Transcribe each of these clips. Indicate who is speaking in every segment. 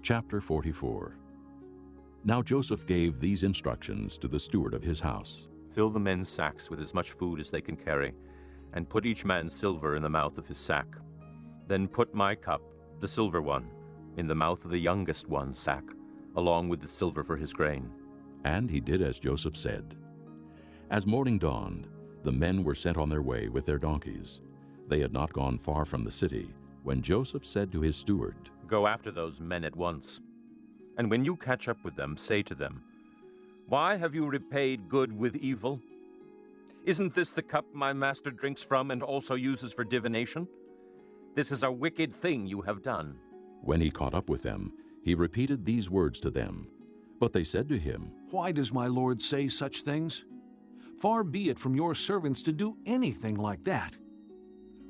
Speaker 1: Chapter 44. Now Joseph gave these instructions to the steward of his house.
Speaker 2: Fill the men's sacks with as much food as they can carry, and put each man's silver in the mouth of his sack. Then put my cup, the silver one, in the mouth of the youngest one's sack, along with the silver for his grain.
Speaker 1: And he did as Joseph said. As morning dawned, the men were sent on their way with their donkeys. They had not gone far from the city, when Joseph said to his steward,
Speaker 2: Go after those men at once, and when you catch up with them, say to them, Why have you repaid good with evil? Isn't this the cup my master drinks from and also uses for divination? This is a wicked thing you have done.
Speaker 1: When he caught up with them, he repeated these words to them. But they said to him,
Speaker 3: Why does my lord say such things? Far be it from your servants to do anything like that.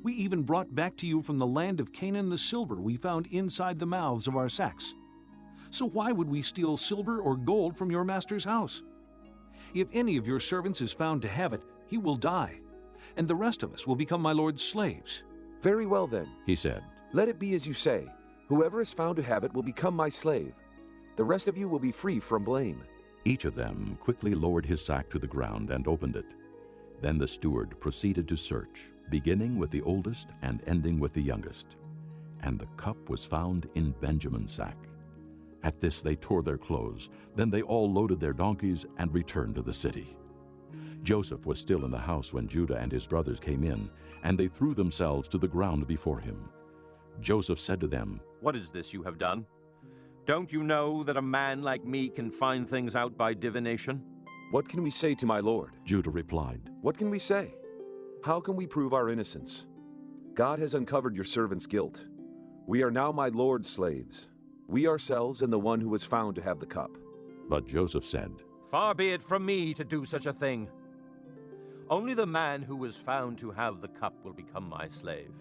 Speaker 3: We even brought back to you from the land of Canaan the silver we found inside the mouths of our sacks. So why would we steal silver or gold from your master's house? If any of your servants is found to have it, he will die, and the rest of us will become my lord's slaves.
Speaker 4: Very well then,
Speaker 1: he said.
Speaker 4: Let it be as you say. Whoever is found to have it will become my slave. The rest of you will be free from blame.
Speaker 1: Each of them quickly lowered his sack to the ground and opened it. Then the steward proceeded to search, beginning with the oldest and ending with the youngest. And the cup was found in Benjamin's sack. At this they tore their clothes. Then they all loaded their donkeys and returned to the city. Joseph was still in the house when Judah and his brothers came in, and they threw themselves to the ground before him. Joseph said to them,
Speaker 2: What is this you have done? Don't you know that a man like me can find things out by divination?
Speaker 4: What can we say to my lord?
Speaker 1: Judah replied.
Speaker 4: What can we say? How can we prove our innocence? God has uncovered your servant's guilt. We are now my lord's slaves, we ourselves and the one who was found to have the cup.
Speaker 1: But Joseph said,
Speaker 2: Far be it from me to do such a thing. Only the man who was found to have the cup will become my slave.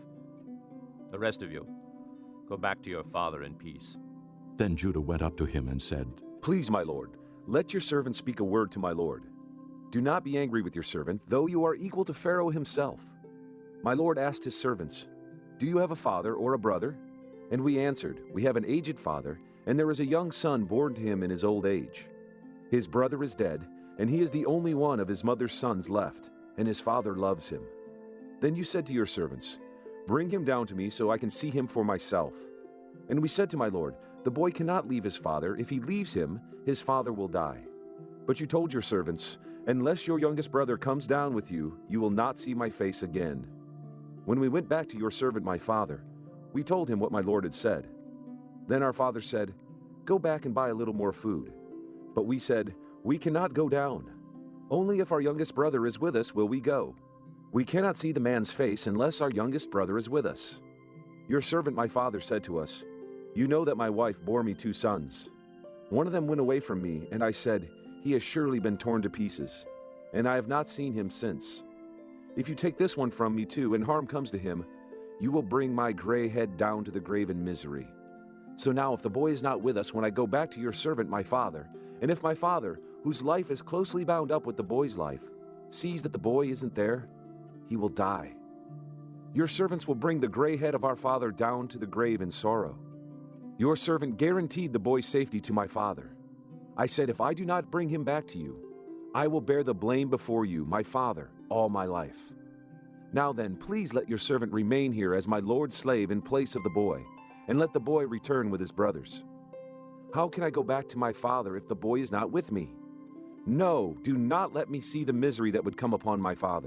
Speaker 2: The rest of you, go back to your father in peace.
Speaker 1: Then Judah went up to him and said,
Speaker 4: Please, my lord, let your servant speak a word to my lord. Do not be angry with your servant, though you are equal to Pharaoh himself. My lord asked his servants, Do you have a father or a brother? And we answered, We have an aged father, and there is a young son born to him in his old age. His brother is dead, and he is the only one of his mother's sons left, and his father loves him. Then you said to your servants, Bring him down to me so I can see him for myself. And we said to my lord, The boy cannot leave his father. If he leaves him, his father will die. But you told your servants, Unless your youngest brother comes down with you, you will not see my face again. When we went back to your servant my father, we told him what my lord had said. Then our father said, Go back and buy a little more food. But we said, We cannot go down. Only if our youngest brother is with us will we go. We cannot see the man's face unless our youngest brother is with us. Your servant my father said to us, You know that my wife bore me 2 sons. One of them went away from me, and I said, He has surely been torn to pieces, and I have not seen him since. If you take this one from me too, and harm comes to him, you will bring my gray head down to the grave in misery. So now if the boy is not with us when I go back to your servant my father, and if my father, whose life is closely bound up with the boy's life, sees that the boy isn't there, he will die. Your servants will bring the gray head of our father down to the grave in sorrow. Your servant guaranteed the boy's safety to my father. I said, If I do not bring him back to you, I will bear the blame before you, my father, all my life. Now then, please let your servant remain here as my lord's slave in place of the boy, and let the boy return with his brothers. How can I go back to my father if the boy is not with me? No, do not let me see the misery that would come upon my father.